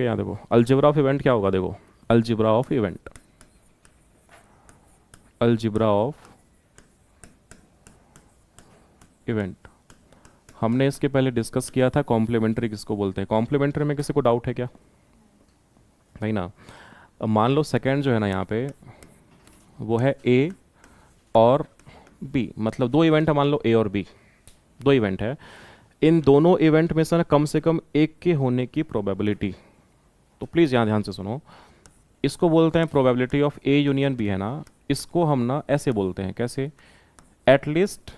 है। यहाँ देखो अलजेब्रा ऑफ इवेंट क्या होगा, देखो algebra of event, algebra of event हमने इसके पहले डिस्कस किया था। कॉम्प्लीमेंट्री किसको बोलते हैं? कॉम्प्लीमेंट्री में किसी को डाउट है क्या? नहीं ना। अब मान लो सेकंड जो है ना यहाँ पे वो है ए और बी, मतलब दो इवेंट है, मान लो ए और बी, दो इवेंट है। इन दोनों इवेंट में से कम एक के होने की प्रोबेबिलिटी, तो प्लीज़ यहाँ ध्यान से सुनो, इसको बोलते हैं probability of A union B, है ना। इसको हम ना ऐसे बोलते हैं, कैसे? At least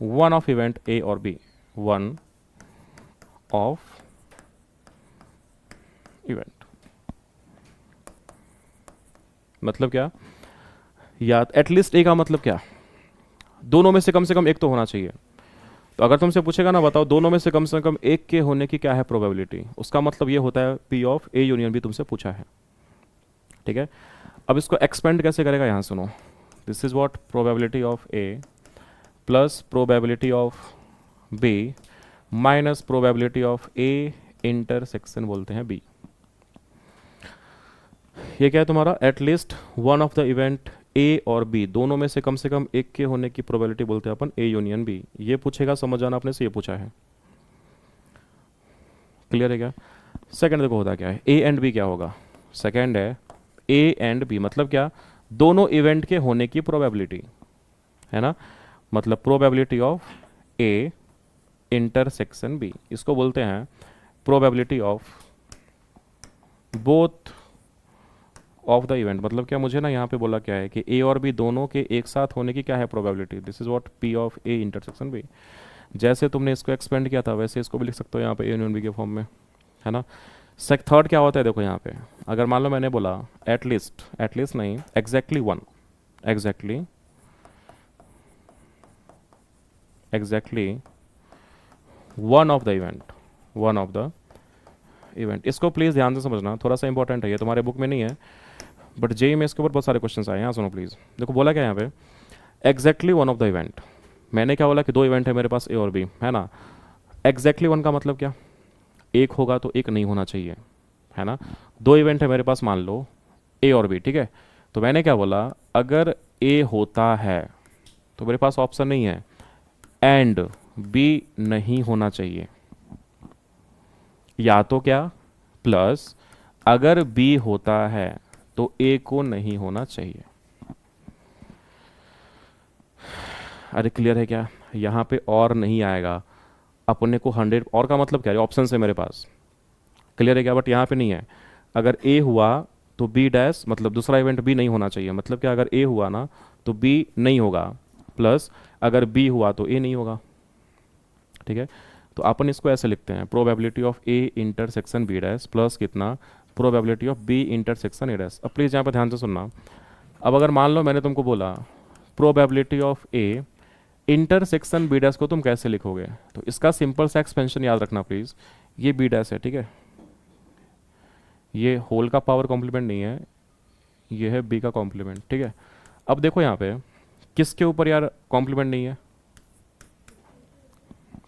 one of event A और बी, वन ऑफ इवेंट मतलब क्या? या एटलीस्ट ए का मतलब क्या? दोनों में से कम एक तो होना चाहिए। तो अगर तुमसे पूछेगा ना बताओ दोनों में से कम एक के होने की क्या है प्रोबेबिलिटी, उसका मतलब ये होता है P of A union B तुमसे पूछा है, ठीक है। अब इसको एक्सपेंड कैसे करेगा, यहाँ सुनो, this is what probability of A plus probability of B minus probability of A intersection बोलते हैं बी। ये क्या है तुम्हारा? At least one of the event A और बी, दोनों में से कम एक के होने की प्रोबेबिलिटी बोलते हैं अपन ए यूनियन बी। ये पूछेगा, समझ जाना आपने से ये पूछा है, क्लियर है क्या? सेकंड देखो होता क्या है, ए एंड बी क्या होगा? सेकंड है ए एंड बी, मतलब क्या? दोनों इवेंट के होने की प्रोबेबिलिटी, है ना, मतलब probability of A intersection B, इसको बोलते हैं probability of both of the event. मतलब क्या, मुझे ना यहाँ पे बोला क्या है कि ए और बी दोनों के एक साथ होने की क्या है probability, this is what P of A intersection B. जैसे तुमने इसको एक्सपेंड किया था वैसे इसको भी लिख सकते हो यहाँ पे ए यूनियन बी के फॉर्म में, है ना। थर्ड क्या होता है देखो यहाँ पे, अगर मान लो मैंने बोला एटलीस्ट नहीं, exactly one, exactly one of the event. इसको प्लीज़ ध्यान से समझना, थोड़ा सा इंपॉर्टेंट है, ये तुम्हारे बुक में नहीं है बट जेई में इसके ऊपर बहुत सारे क्वेश्चन आए हैं। यहाँ सुनो प्लीज़, देखो बोला क्या यहाँ पे, exactly one of the event. मैंने क्या बोला कि दो इवेंट है मेरे पास ए और बी, है ना। एग्जैक्टली वन का मतलब क्या? एक होगा तो एक नहीं होना चाहिए, है ना। दो इवेंट है मेरे पास, मान लो ए और बी, ठीक है। तो मैंने क्या बोला, अगर ए होता है तो मेरे पास ऑप्शन नहीं है एंड बी नहीं होना चाहिए, या तो क्या प्लस अगर बी होता है तो ए को नहीं होना चाहिए। अरे क्लियर है क्या? यहाँ पे और नहीं आएगा, अपने को 100 और का मतलब क्या है, ऑप्शन है मेरे पास, क्लियर है क्या? बट यहाँ पे नहीं है। अगर ए हुआ तो बी डैश, मतलब दूसरा इवेंट बी नहीं होना चाहिए, मतलब क्या, अगर ए हुआ ना तो बी नहीं होगा, प्लस अगर बी हुआ तो ए नहीं होगा, ठीक है। तो अपन इसको ऐसे लिखते हैं, probability of A intersection B dash plus कितना, probability of B intersection A dash. अब प्लीज़ यहाँ पर ध्यान से सुनना, अब अगर मान लो मैंने तुमको बोला probability of A intersection B dash को तुम कैसे लिखोगे, तो इसका सिंपल सा एक्सपेंशन याद रखना प्लीज़, ये बी डैश है, ठीक है, ये होल का पावर कॉम्प्लीमेंट नहीं है, ये है बी का कॉम्प्लीमेंट, ठीक है। अब देखो यहाँ पे किसके ऊपर यार कॉम्प्लीमेंट नहीं है,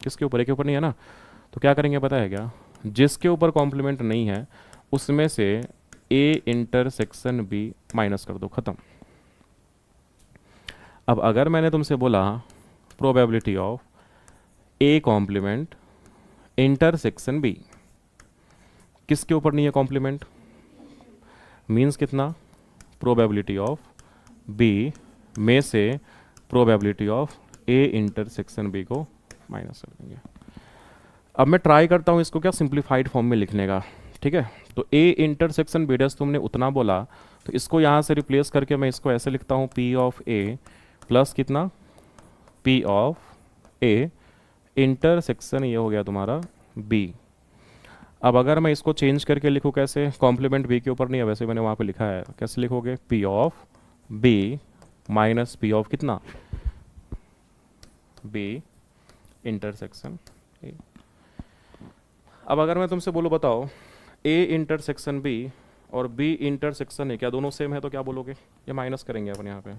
किसके ऊपर? ए के ऊपर नहीं है ना। तो क्या करेंगे पता है क्या, जिसके ऊपर कॉम्प्लीमेंट नहीं है उसमें से ए इंटरसेक्शन बी माइनस कर दो, खत्म। अब अगर मैंने तुमसे बोला probability of A complement intersection B, किसके ऊपर नहीं है कॉम्प्लीमेंट, मीन्स कितना, प्रोबेबिलिटी ऑफ बी में से probability of A intersection B को माइनस कर देंगे। अब मैं ट्राई करता हूँ इसको क्या सिंप्लीफाइड फॉर्म में लिखने का, ठीक है। तो ए इंटरसेक्शन बी डैश तुमने उतना बोला, तो इसको यहाँ से रिप्लेस करके मैं इसको ऐसे लिखता हूँ, पी ऑफ ए प्लस कितना, पी ऑफ ए इंटरसेक्शन, ये हो गया तुम्हारा बी। अब अगर मैं इसको चेंज करके लिखूँ कैसे, कॉम्प्लीमेंट बी के ऊपर नहीं है, वैसे मैंने वहाँ पे लिखा है, कैसे लिखोगे, P of B minus P of कितना, बी इंटरसेक्शन ए। अब अगर मैं तुमसे बोलूँ बताओ ए इंटरसेक्शन बी और बी इंटरसेक्शन ए क्या दोनों सेम है, तो क्या बोलोगे? ये माइनस करेंगे अपन यहाँ पे,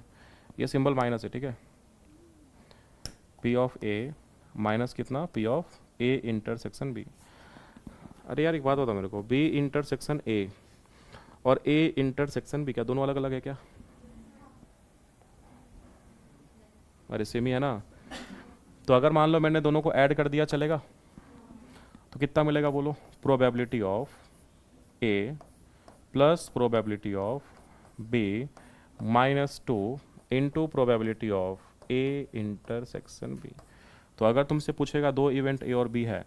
ये सिंबल माइनस है, ठीक है, पी ऑफ ए माइनस कितना, P of A intersection B. अरे यार एक बात बता मेरे को, बी इंटरसेक्शन ए और ए इंटरसेक्शन बी क्या दोनों अलग अलग है क्या? अरे सेम ही है ना। तो अगर मान लो मैंने दोनों को ऐड कर दिया चलेगा? तो कितना मिलेगा बोलो? Probability of A plus probability of B minus two into probability of A intersection B. तो अगर तुमसे पूछेगा दो इवेंट ए और बी है,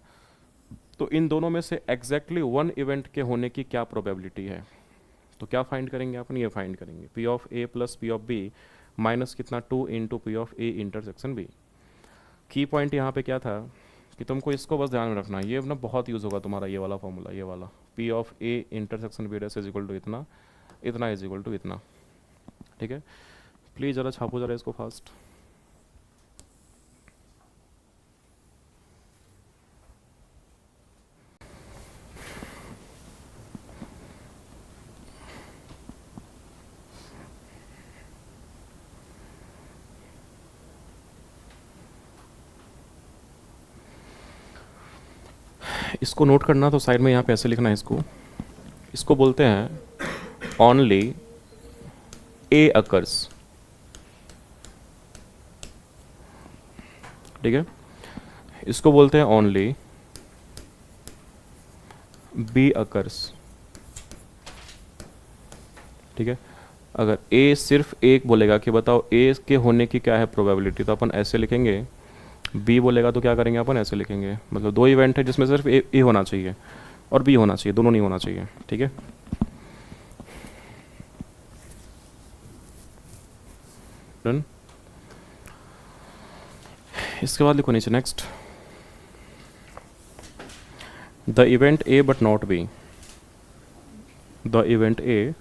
तो इन दोनों में से एग्जैक्टली वन इवेंट के होने की क्या प्रोबेबिलिटी है? तो क्या फाइंड करेंगे अपन? ये फाइंड करेंगे P of A plus P of B minus कितना, two into P of A intersection B. की पॉइंट यहाँ पे क्या था कि तुमको इसको बस ध्यान में रखना, ये ना बहुत यूज़ होगा तुम्हारा ये वाला फॉर्मूला, ये वाला P of A intersection B dash is equal to इतना, इतना इज इक्वल टू इतना। ठीक है, प्लीज़ ज़रा छापो ज़रा इसको फास्ट। इसको नोट करना तो साइड में यहाँ पे ऐसे लिखना है इसको। इसको बोलते हैं ओनली ए अकर्स। ठीक है, इसको बोलते हैं ओनली बी अकर्स। ठीक है, अगर ए सिर्फ एक बोलेगा कि बताओ ए के होने की क्या है प्रोबेबिलिटी, तो अपन ऐसे लिखेंगे। बी बोलेगा तो क्या करेंगे अपन? ऐसे लिखेंगे। मतलब दो इवेंट है जिसमें सिर्फ ए होना चाहिए और बी होना चाहिए, दोनों नहीं होना चाहिए। ठीक है, डन। इसके बाद लिखो नीचे next, the event A but not B, the event A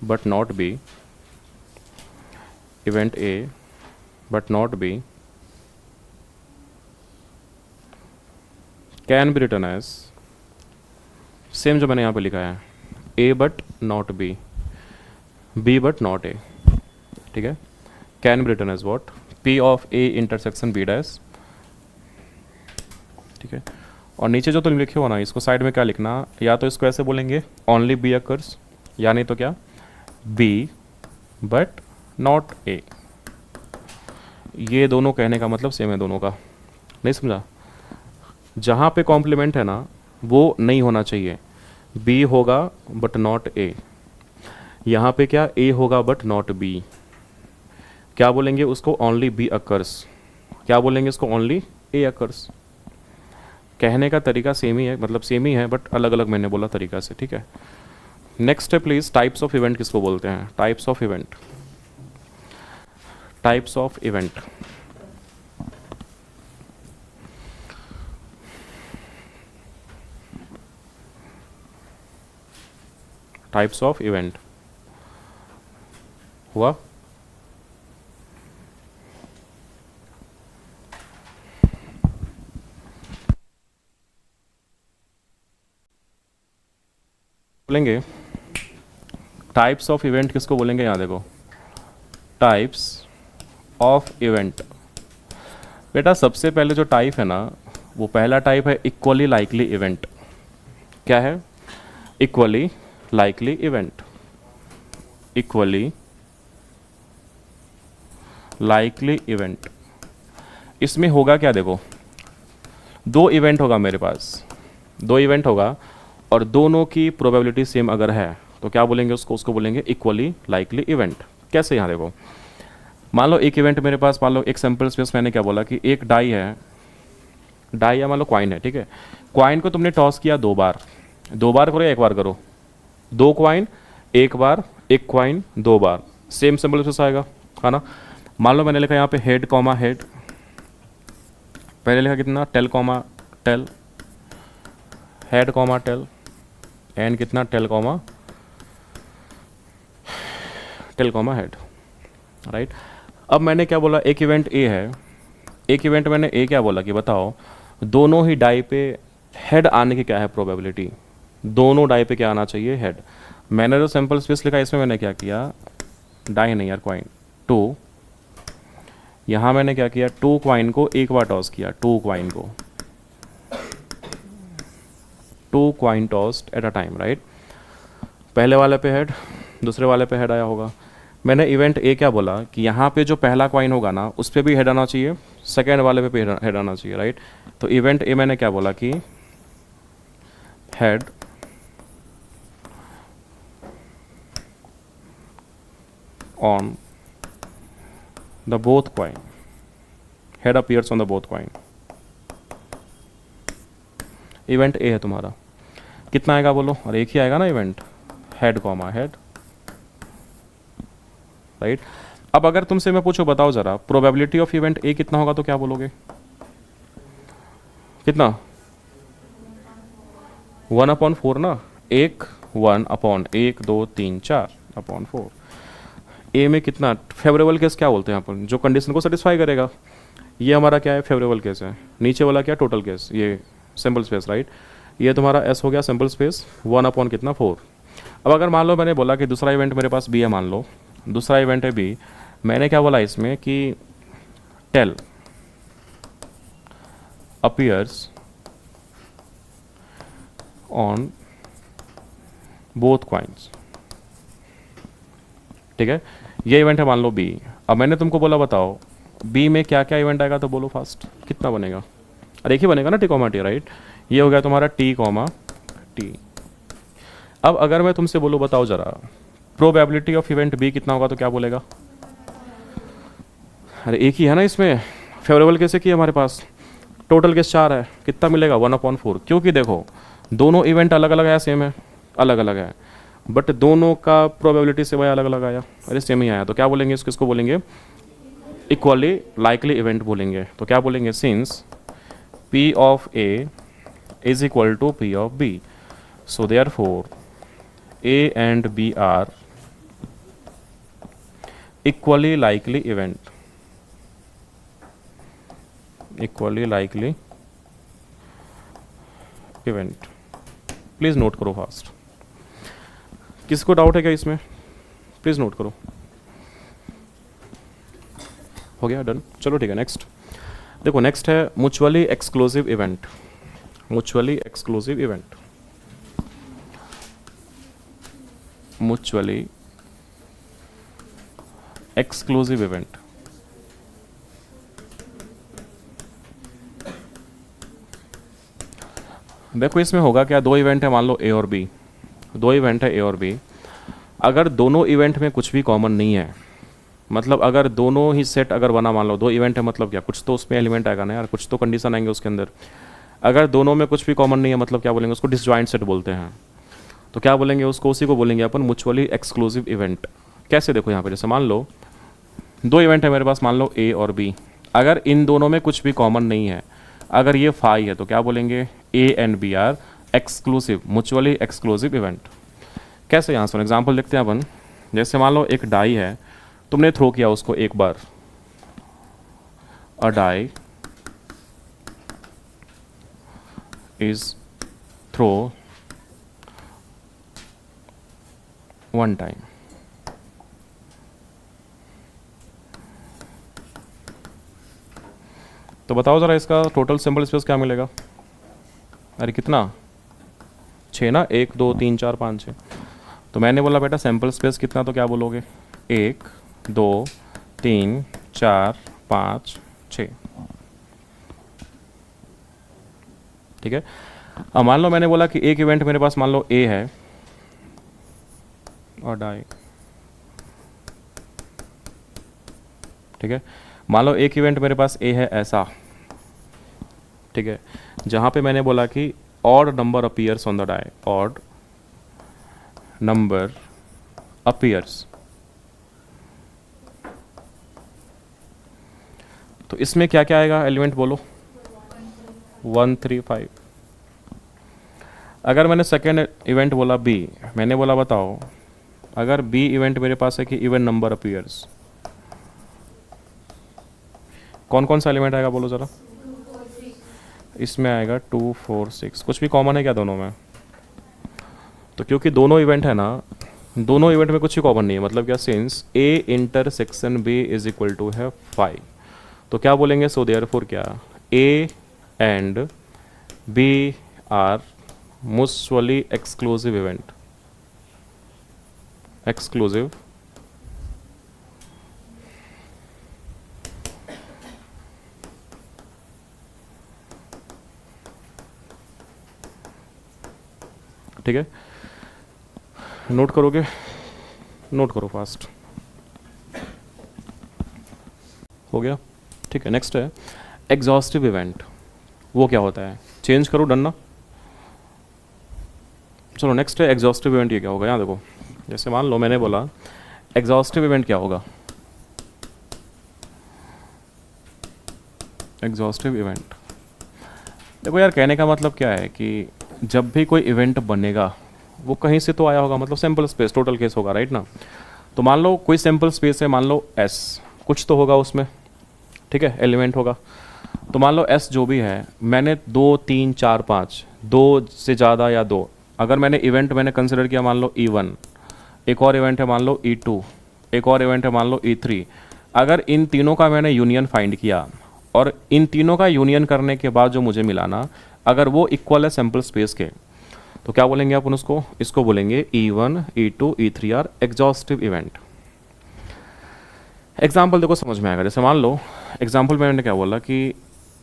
but not B, event A but not B can be return as, same जो मैंने यहाँ पे लिखा है, A but not B, B but not A. ठीक है, can be return as what, P of A intersection B dash. ठीक है, और नीचे जो तुम लिखे हो ना, इसको साइड में क्या लिखना, या तो इसको ऐसे बोलेंगे ओनली बी अकर्स, या नहीं तो क्या, बी बट नॉट ए। ये दोनों कहने का मतलब सेम है दोनों का, नहीं समझा? जहाँ पे कॉम्प्लीमेंट है ना वो नहीं होना चाहिए, बी होगा बट नॉट ए। यहाँ पे क्या, ए होगा बट नॉट बी। क्या बोलेंगे उसको? Only B occurs. क्या बोलेंगे इसको? Only A occurs. कहने का तरीका सेम ही है, मतलब सेम ही है बट अलग अलग मैंने बोला तरीका से। ठीक है, नेक्स्ट है प्लीज, टाइप्स ऑफ इवेंट किसको बोलते हैं? Types of event, types of event. Types of event हुआ? बोलेंगे टाइप्स ऑफ इवेंट किसको बोलेंगे? यहाँ देखो, टाइप्स ऑफ इवेंट। बेटा सबसे पहले जो टाइप है ना, वो पहला टाइप है इक्वली लाइकली इवेंट। क्या है? Equally likely event. Equally likely event, इसमें होगा क्या? देखो, दो इवेंट होगा मेरे पास, दो इवेंट होगा और दोनों की प्रोबेबिलिटी सेम अगर है तो क्या बोलेंगे उसको? उसको बोलेंगे इक्वली लाइकली इवेंट। कैसे? यहाँ देखो, मान लो एक इवेंट मेरे पास, मान लो एक सैंपल स्पेस, मैंने क्या बोला कि एक डाई है, डाई या मान लो क्वाइन है। ठीक है, क्वाइन को तुमने टॉस किया दो बार, दो बार करो या एक बार करो? दो क्वाइन एक बार, एक क्वाइन दो बार, सेम सिंबल स्पेस आएगा, है ना? मान लो मैंने लिखा यहाँ पे हेड कॉमा हेड, पहले लिखा कितना, tail comma tail, head comma tail, and कितना, टेल कॉमा हेड। राइट, अब मैंने क्या बोला, एक इवेंट ए है, एक इवेंट मैंने ए क्या बोला कि बताओ दोनों ही डाई पे हेड आने की क्या है प्रोबेबिलिटी? दोनों डाई पे क्या आना चाहिए? हेड। मैंने जो सैंपल स्पेस लिखा इसमें मैंने क्या किया, डाई नहीं यार, क्वाइन, टू यहाँ मैंने क्या किया, 2 क्वाइन को एक बार टॉस किया, 2 क्वाइन को, 2 coin tossed at a time, right. पहले वाले पे हेड, दूसरे वाले पे हेड आया होगा। मैंने इवेंट ए क्या बोला कि यहाँ पे जो पहला क्वाइन होगा ना उस पर भी हेड आना चाहिए, सेकेंड वाले पे हेड आना चाहिए, राइट। तो इवेंट ए मैंने क्या बोला कि head on the both coin, head appears on the both coin. Event A है तुम्हारा, कितना आएगा बोलो, और एक ही आएगा ना event, head comma head, right. अब अगर तुमसे मैं पूछूं, बताओ जरा प्रोबेबिलिटी ऑफ इवेंट ए कितना होगा, तो क्या बोलोगे, कितना, 1/4 ना, 1 2 3 4/4। ए में कितना, फेवरेबल केस क्या बोलते हैं यहाँ पर, जो कंडीशन को सेटिस्फाई करेगा। ये हमारा क्या है, फेवरेबल केस है। नीचे वाला क्या, टोटल केस, ये सिंपल स्पेस, राइट। ये तुम्हारा एस हो गया सिंपल स्पेस, 1/4। अब अगर मान लो मैंने बोला कि दूसरा इवेंट मेरे पास बी है, मान लो दूसरा इवेंट है बी, मैंने क्या बोला इसमें कि tail appears on both coins, ठीक है। ये इवेंट है मान लो बी। अब मैंने तुमको बोला बताओ बी में क्या क्या इवेंट आएगा, तो बोलो फास्ट, कितना बनेगा, अरे एक ही बनेगा ना, टी कॉमा टी, राइट। ये हो गया तुम्हारा टी कॉमा टी। अब अगर मैं तुमसे बोलूँ बताओ जरा प्रोबेबिलिटी ऑफ इवेंट बी कितना होगा, तो क्या बोलेगा, अरे एक ही है ना इसमें, फेवरेबल कैसे की हमारे पास, टोटल केस 4 है, कितना मिलेगा, 1/4। क्योंकि देखो दोनों इवेंट अलग अलग है, सेम है, अलग अलग है, बट दोनों का प्रोबेबिलिटी से भाई अलग अलग आया, अरे सेम ही आया, तो क्या बोलेंगे इसको, इसको बोलेंगे इक्वली लाइकली इवेंट बोलेंगे। तो क्या बोलेंगे, since P of A is equal to P of B, so therefore A and B are equally likely event, equally likely event। Please note करो फास्ट, किसको डाउट है क्या इसमें, प्लीज़ नोट करो। हो गया, डन, चलो ठीक है। नेक्स्ट देखो, नेक्स्ट है mutually exclusive event. Mutually exclusive event, mutually exclusive event. देखो इसमें होगा क्या, दो इवेंट है मान लो ए और बी, दो इवेंट है ए और बी। अगर दोनों इवेंट में कुछ भी कॉमन नहीं है, मतलब अगर दोनों ही सेट अगर बना, मान लो 2 इवेंट है, मतलब क्या, कुछ तो उसमें एलिमेंट आएगा ना यार, कुछ तो कंडीशन आएंगे उसके अंदर। अगर दोनों में कुछ भी कॉमन नहीं है, मतलब क्या बोलेंगे उसको, डिसजॉइंट सेट बोलते हैं। तो क्या बोलेंगे उसको, उसी को बोलेंगे अपन म्यूचुअली एक्सक्लूसिव इवेंट। कैसे, देखो यहाँ पे जैसे मान लो 2 इवेंट है मेरे पास, मान लो ए और बी, अगर इन दोनों में कुछ भी कॉमन नहीं है, अगर ये फाई है, तो क्या बोलेंगे, A and B are exclusive, mutually exclusive event. कैसे, यहाँ से एग्जाम्पल देखते हैं अपन। जैसे मान लो एक डाई है, तुमने थ्रो किया उसको एक बार, अ डाई इज थ्रो 1 टाइम। तो बताओ ज़रा इसका टोटल सिंबल स्पेस क्या मिलेगा, अरे कितना, 6 ना, 1 2 3 4 5 6। तो मैंने बोला बेटा सैम्पल स्पेस कितना, तो क्या बोलोगे, 1 2 3 4 5 6, ठीक है। अब मान लो मैंने बोला कि एक इवेंट मेरे पास मान लो ए है और डाई, ठीक है। मान लो एक इवेंट मेरे पास ए है ऐसा, ठीक है, जहाँ पे मैंने बोला कि odd number appears on the die, odd number appears. तो इसमें क्या क्या आएगा एलिमेंट बोलो, 1 3 5। अगर मैंने सेकेंड इवेंट बोला बी, मैंने बोला बताओ अगर बी इवेंट मेरे पास है कि इवन नंबर अपीयर्स, कौन कौन सा एलिमेंट आएगा बोलो ज़रा, इसमें आएगा 2 4 6। कुछ भी कॉमन है क्या दोनों में, तो क्योंकि दोनों इवेंट है ना, दोनों इवेंट में कुछ ही कॉमन नहीं है, मतलब क्या, since A intersection B is equal to है 5, तो क्या बोलेंगे, सो देयरफॉर क्या, A and B are mutually exclusive event, exclusive ठीक है, नोट करोगे, नोट करो फास्ट, हो गया, ठीक है। नेक्स्ट है एग्जॉस्टिव इवेंट, वो क्या होता है, चेंज करो, डन ना। चलो नेक्स्ट है एग्जॉस्टिव इवेंट, ये क्या होगा, यहाँ देखो, जैसे मान लो मैंने बोला एग्जॉस्टिव इवेंट क्या होगा, एग्जॉस्टिव इवेंट, देखो यार कहने का मतलब क्या है कि जब भी कोई इवेंट बनेगा वो कहीं से तो आया होगा, मतलब सैम्पल स्पेस टोटल केस होगा, राइट ना। तो मान लो कोई सैम्पल स्पेस है, मान लो एस, कुछ तो होगा उसमें, ठीक है, एलिमेंट होगा। तो मान लो एस जो भी है, मैंने 2 3 4 5, 2 से ज़्यादा या 2, अगर मैंने इवेंट मैंने कंसिडर किया, मान लो E1, एक और इवेंट है मान लो E2, एक और इवेंट है मान लो E3, अगर इन तीनों का मैंने यूनियन फाइंड किया और इन तीनों का यूनियन करने के बाद जो मुझे मिला ना, अगर वो इक्वल है सैम्पल स्पेस के, तो क्या बोलेंगे अपन उसको, इसको बोलेंगे E1 E2 E3 are exhaustive event. Example देखो समझ में आएगा, जैसे मान लो एग्जाम्पल में मैंने क्या बोला कि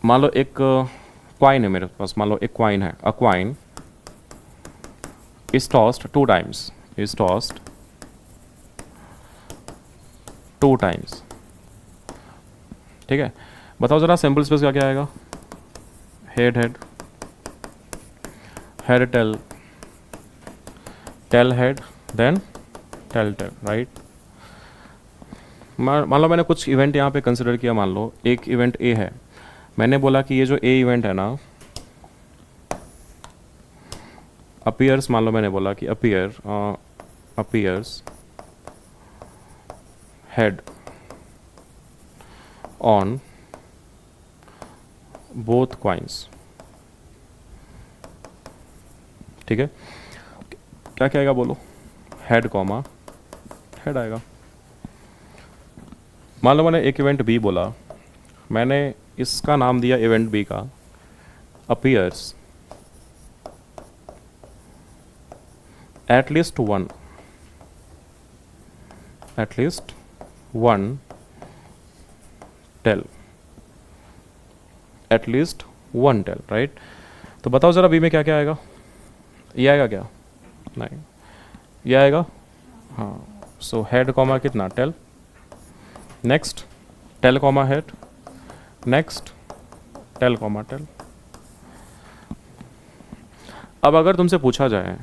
मान लो एक क्वाइन है मेरे पास, मान लो एक क्वाइन है, a coin is tossed 2 times, is tossed 2 times, ठीक है। बताओ जरा सैम्पल स्पेस का क्या आएगा, head head, head tail, tail head, then tail tail, right. मान लो मैंने कुछ इवेंट यहाँ पे कंसिडर किया, मान लो एक इवेंट ए है, मैंने बोला कि ये जो ए इवेंट है ना, अपीयर्स, मान लो मैंने बोला कि appears head on both coins, ठीक है। क्या क्या आएगा बोलो, हेड कॉमा हेड आएगा। मान लो मैंने एक इवेंट बी बोला, मैंने इसका नाम दिया इवेंट बी का appears at least one tail, at least one tail, right. तो बताओ ज़रा बी में क्या क्या आएगा, ये आएगा क्या, नहीं, ये आएगा, हाँ। सो हेड कॉमा कितना, tail, next tail comma head, next tail comma tail. अब अगर तुमसे पूछा जाए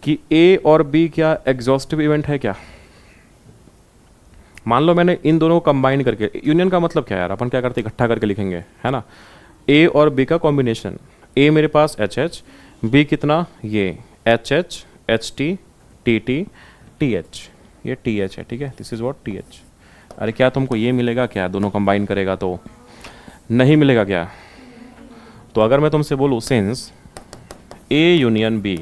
कि ए और बी क्या एग्जॉस्टिव इवेंट है क्या, मान लो मैंने इन दोनों को कंबाइन करके, यूनियन का मतलब क्या है यार, अपन क्या करते इकट्ठा करके लिखेंगे, है ना, ए और बी का कॉम्बिनेशन, ए मेरे पास एच एच, बी कितना, ये H H H T T T T H, ये टी एच है, ठीक है, this is what T H. अरे क्या तुमको ये मिलेगा क्या, दोनों कंबाइन करेगा तो नहीं मिलेगा क्या। तो अगर मैं तुमसे बोलूँ सिंस ए यूनियन बी,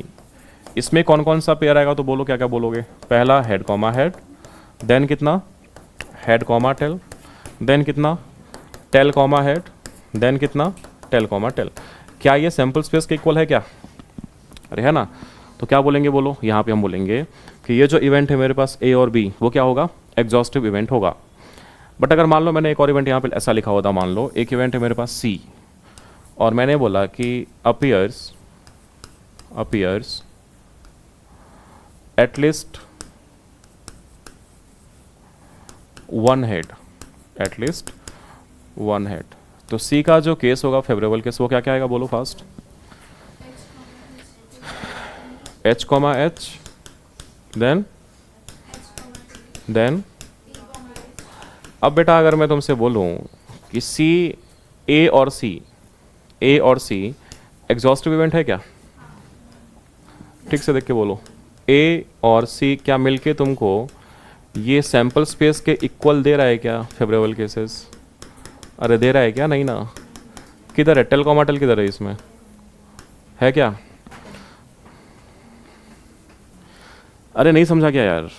इसमें कौन कौन सा पेयर आएगा, तो बोलो क्या क्या बोलोगे, पहला हेड कॉमा हेड, देन कितना हेड कॉमा टेल, देन कितना टेल कॉमा हेड, देन कितना टेल कॉमा टेल। क्या ये सैम्पल स्पेस के इक्वल है क्या, अरे है ना। तो क्या बोलेंगे बोलो, यहाँ पे हम बोलेंगे कि ये जो इवेंट है मेरे पास ए और बी, वो क्या होगा, एग्जॉस्टिव इवेंट होगा। बट अगर मान लो मैंने एक और इवेंट यहाँ पे ऐसा लिखा होता, मान लो एक इवेंट है मेरे पास सी, और मैंने बोला कि appears at least one head, at least one head. तो सी का जो केस होगा फेवरेबल केस, वो क्या क्या आएगा बोलो fast, H comma H, then अब बेटा अगर मैं तुमसे बोलूं कि सी ए और सी एग्जॉस्टिव इवेंट है क्या, ठीक से देख के बोलो, ए और सी क्या मिलके तुमको ये सैम्पल स्पेस के इक्वल दे रहा है क्या, फेवरेबल केसेस, अरे दे रहा है क्या, नहीं ना। किधर है टेल कॉमा टेल, किधर है इसमें, है क्या, अरे नहीं समझा क्या यार,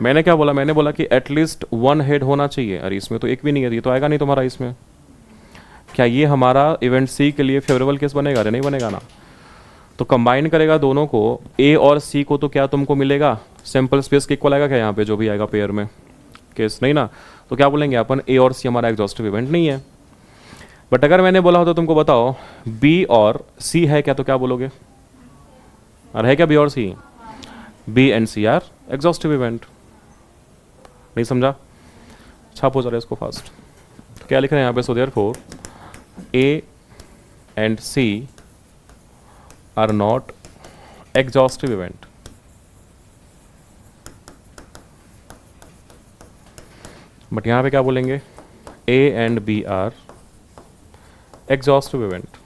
मैंने क्या बोला, मैंने बोला कि एटलीस्ट वन हेड होना चाहिए। अरे इसमें तो एक भी नहीं है, ये तो आएगा नहीं तुम्हारा इसमें। क्या ये हमारा इवेंट सी के लिए फेवरेबल केस बनेगा? अरे नहीं बनेगा ना। तो कंबाइन करेगा दोनों को, ए और सी को, तो क्या तुमको मिलेगा? सैंपल स्पेस के इक्वल आएगा क्या यहाँ पे जो भी आएगा पेयर में केस? नहीं ना। तो क्या बोलेंगे अपन, ए और सी हमारा एग्जॉस्टिव इवेंट नहीं है। बट अगर मैंने बोला हो तो तुमको बताओ बी और सी है क्या, तो क्या बोलोगे? और है क्या बी और सी? B and C are exhaustive event. नहीं समझा? छापो जरा इसको फास्ट। तो क्या लिख रहे हैं यहाँ पे? So therefore A and C are not exhaustive event. But यहाँ पे क्या बोलेंगे? A and B are exhaustive event.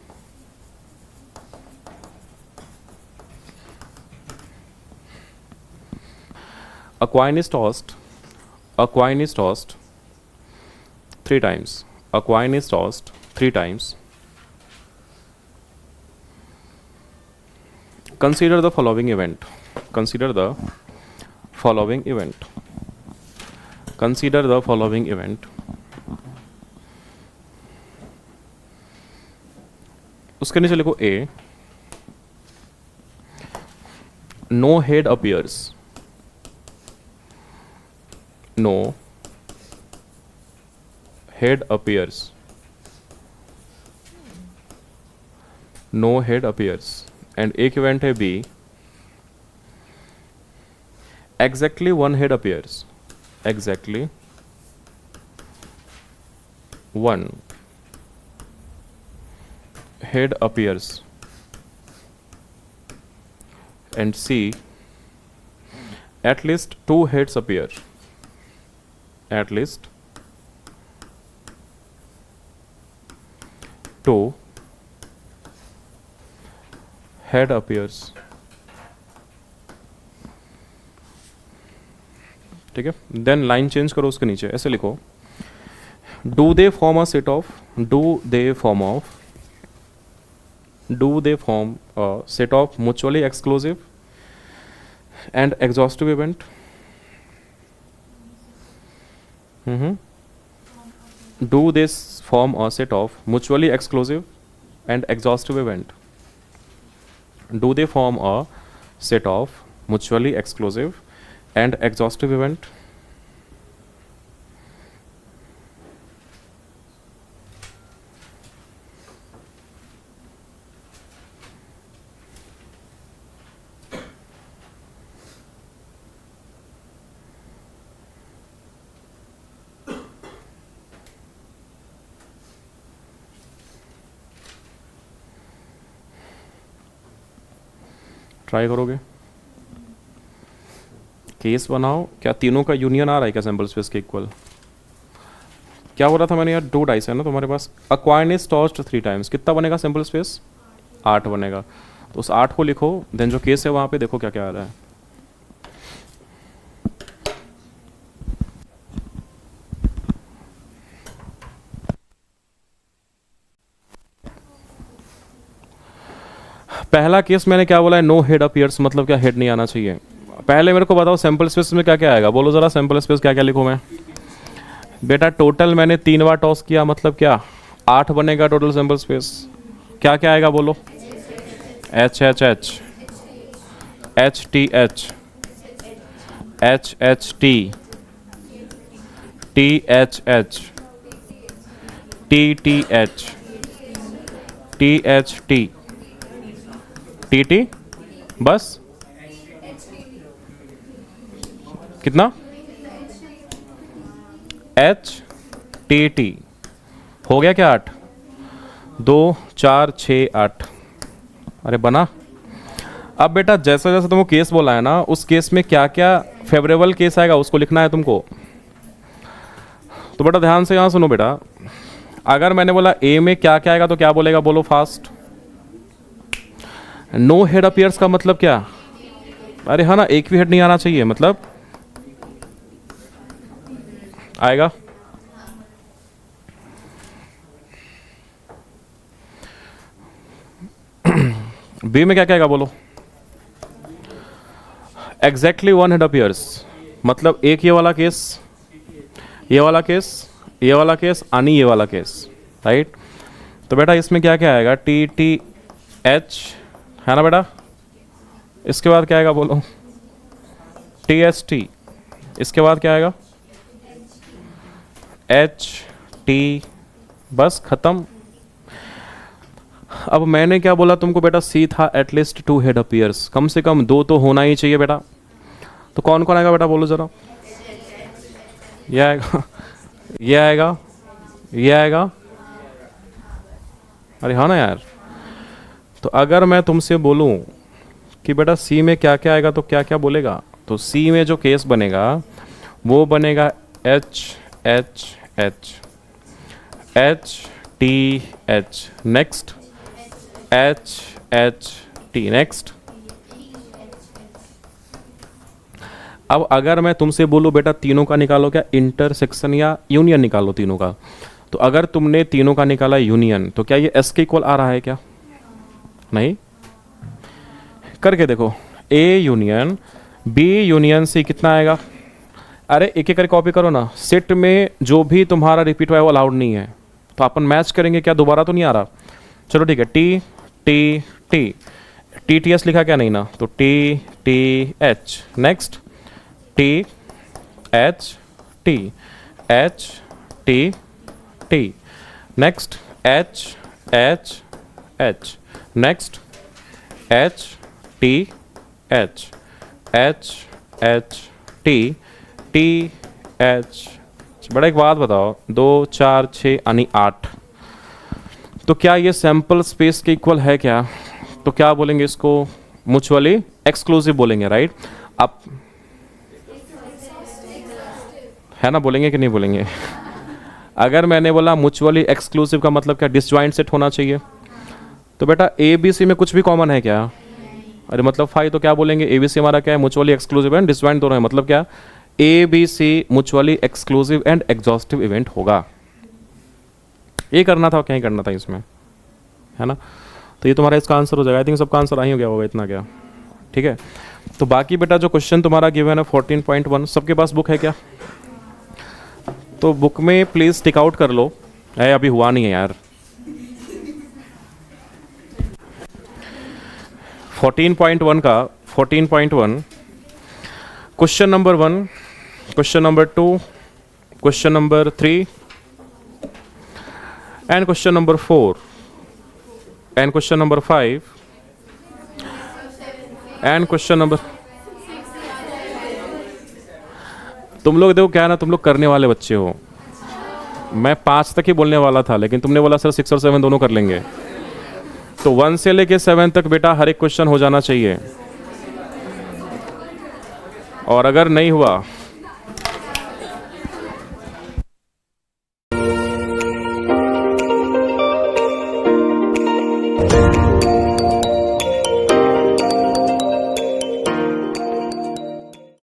A coin is tossed. A coin is tossed 3 times. A coin is tossed 3 times. Consider the following event. Consider the following event. Consider the following event. उसके नीचे लिखो A. No head appears. No head appears. No head appears. And एक event है B. Exactly one head appears. Exactly one head appears. And C, at least 2 heads appear. At least 2 head appears. ठीक है, then line change करो, उसके नीचे ऐसे लिखो, do they form a set of, do they form of, do they form a set of mutually exclusive and exhaustive event. Do this form a set of mutually exclusive and exhaustive event. Do they form a set of mutually exclusive and exhaustive event? Try करोगे? Case बनाओ, क्या तीनों का union आ रहा है क्या sample space के equal? क्या हो रहा था मैंने यार, 2 डाइस है ना तुम्हारे पास, a coin is tossed 3 times, कितना बनेगा सैम्पल स्पेस? 8 बनेगा। तो उस 8 को लिखो, देन जो केस है वहाँ पे देखो क्या क्या आ रहा है। पहला केस मैंने क्या बोला है, नो हेड अपीयर्स, मतलब क्या हेड नहीं आना चाहिए। पहले मेरे को बताओ सैंपल स्पेस में क्या क्या आएगा, बोलो जरा, सैंपल स्पेस क्या क्या लिखूं मैं? बेटा टोटल मैंने 3 बार टॉस किया, मतलब क्या 8 बनेगा टोटल सैंपल स्पेस। क्या क्या आएगा बोलो? H H H, H T H, H H T, T H H, T T H, T H T, T T, बस कितना? एच टी टी हो गया क्या? 8, 2 4 6 8। अरे बना। अब बेटा जैसा जैसा तुमको केस बोला है ना, उस केस में क्या क्या फेवरेबल केस आएगा उसको लिखना है तुमको। तो बेटा ध्यान से यहाँ सुनो बेटा, अगर मैंने बोला ए में क्या क्या आएगा तो क्या बोलेगा, बोलो फास्ट। नो हेड अपीयर्स का मतलब क्या? अरे हाँ ना, एक भी हेड नहीं आना चाहिए, मतलब आएगा। बी में क्या क्या आएगा बोलो? एग्जैक्टली 1 हेड अपीयर्स, मतलब एक ये वाला केस, ये वाला केस, ये वाला केस, आनी ये वाला केस, राइट। तो बेटा इसमें क्या क्या आएगा, टी टी एच, है ना बेटा। इसके बाद क्या आएगा बोलो, टी एच टी। इसके बाद क्या आएगा, एच टी, बस खत्म। अब मैंने क्या बोला तुमको बेटा, सी था एटलीस्ट 2 हेड अपीयर्स, कम से कम 2 तो होना ही चाहिए बेटा। तो कौन कौन आएगा बेटा बोलो ज़रा, ये आएगा, ये आएगा, ये आएगा, अरे हाँ ना यार। तो अगर मैं तुमसे बोलूं कि बेटा सी में क्या क्या आएगा तो क्या क्या बोलेगा, तो सी में जो केस बनेगा वो बनेगा H H H, H T H, next H H T, next. अब अगर मैं तुमसे बोलूं बेटा तीनों का निकालो, क्या इंटरसेक्शन या यूनियन निकालो तीनों का, तो अगर तुमने तीनों का निकाला यूनियन, तो क्या ये एस के इक्वल आ रहा है क्या, नहीं। करके देखो, A union B union C कितना आएगा, अरे एक एक करके कॉपी करो ना। सेट में जो भी तुम्हारा रिपीट हुआ है वो अलाउड नहीं है, तो अपन मैच करेंगे, क्या दोबारा तो नहीं आ रहा। चलो ठीक है, T T T, T T S लिखा क्या, नहीं ना, तो T T H, next T H T, H T T, next H H H, next H T H, H H T, T H. बड़ा एक बात बताओ, 2 4 6 यानी 8, तो क्या ये सैंपल स्पेस के इक्वल है क्या, तो क्या बोलेंगे इसको, म्यूचुअली एक्सक्लूसिव बोलेंगे, राइट। अब है ना, बोलेंगे कि नहीं बोलेंगे। अगर मैंने बोला म्यूचुअली एक्सक्लूसिव का मतलब क्या, डिसजॉइंट सेट होना चाहिए। तो बेटा ए बी सी में कुछ भी कॉमन है क्या, अरे मतलब 5, तो क्या बोलेंगे, ए बी सी हमारा क्या है, म्यूचुअली एक्सक्लूसिव एंड डिसजॉइंट दोनों है, मतलब क्या, A B C mutually exclusive and exhaustive event होगा। ये करना था, क्या ही करना था इसमें, है ना। तो ये तुम्हारा इसका आंसर हो जाएगा। आई थिंक सबका आंसर आ ही हो गया होगा, इतना क्या, ठीक है। तो बाकी बेटा जो क्वेश्चन तुम्हारा गिवन है 14.1, सबके पास बुक है क्या, तो बुक में प्लीज टिक आउट कर लो, है अभी हुआ नहीं है यार। 14.1 का 14.1 question number 1, question number 2, question number 3 and question number 4 and question number 5 and question number, तुम लोग देखो क्या है ना, तुम लोग करने वाले बच्चे हो। मैं 5 तक ही बोलने वाला था, लेकिन तुमने बोला सर 6 और 7 दोनों कर लेंगे, तो 1 से लेके 7 तक बेटा हर एक क्वेश्चन हो जाना चाहिए। और अगर नहीं हुआ